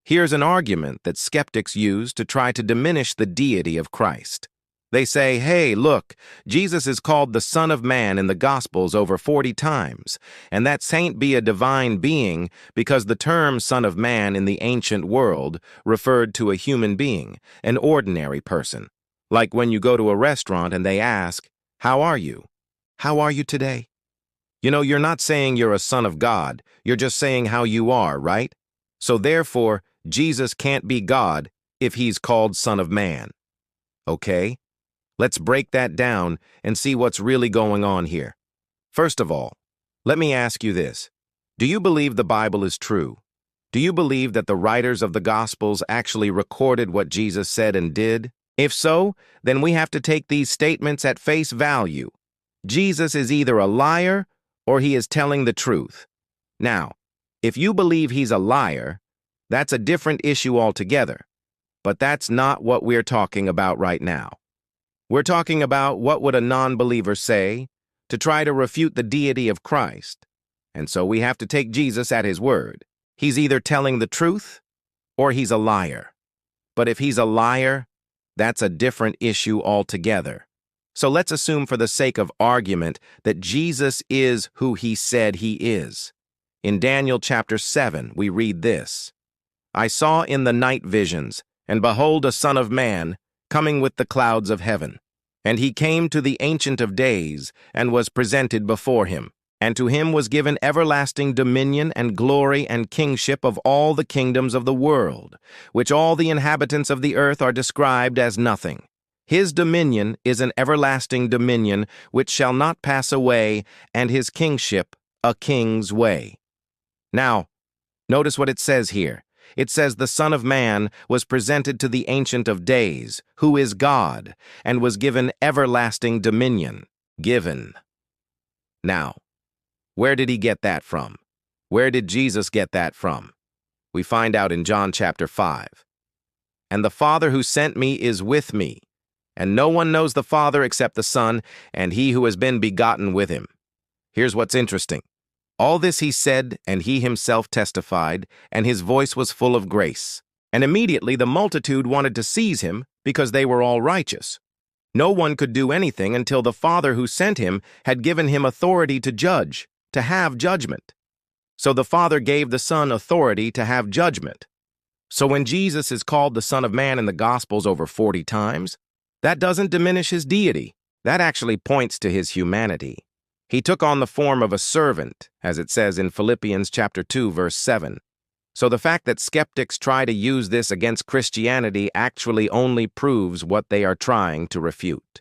Here's an argument that skeptics use to try to diminish the deity of Christ. They say, hey, look, Jesus is called the Son of Man in the Gospels over 40 times, and that saint be a divine being because the term Son of Man in the ancient world referred to a human being, an ordinary person. Like when you go to a restaurant and they ask, how are you? How are you today? You know, you're not saying you're a son of God, you're just saying how you are, right? So therefore, Jesus can't be God if he's called Son of Man. Okay? Let's break that down and see what's really going on here. First of all, let me ask you this. Do you believe the Bible is true? Do you believe that the writers of the Gospels actually recorded what Jesus said and did? If so, then we have to take these statements at face value. Jesus is either a liar or he is telling the truth. Now, if you believe he's a liar, that's a different issue altogether. But that's not what we're talking about right now. We're talking about what would a non-believer say to try to refute the deity of Christ. And so we have to take Jesus at his word. He's either telling the truth or he's a liar. But if he's a liar, that's a different issue altogether. So let's assume for the sake of argument that Jesus is who he said he is. In Daniel chapter 7, we read this. I saw in the night visions, and behold a son of man, coming with the clouds of heaven. And he came to the Ancient of Days, and was presented before him. And to him was given everlasting dominion and glory and kingship of all the kingdoms of the world, which all the inhabitants of the earth are described as nothing. His dominion is an everlasting dominion which shall not pass away, and his kingship a king's way. Now, notice what it says here. It says the Son of Man was presented to the Ancient of Days, who is God, and was given everlasting dominion. Given. Now, where did he get that from? Where did Jesus get that from? We find out in John chapter 5. And the Father who sent me is with me, and no one knows the Father except the Son, and he who has been begotten with him. Here's what's interesting. All this he said, and he himself testified, and his voice was full of grace. And immediately the multitude wanted to seize him, because they were all righteous. No one could do anything until the Father who sent him had given him authority to judge, to have judgment. So the Father gave the Son authority to have judgment. So when Jesus is called the Son of Man in the Gospels over 40 times, that doesn't diminish his deity. That actually points to his humanity. He took on the form of a servant, as it says in Philippians chapter 2, verse 7. So the fact that skeptics try to use this against Christianity actually only proves what they are trying to refute.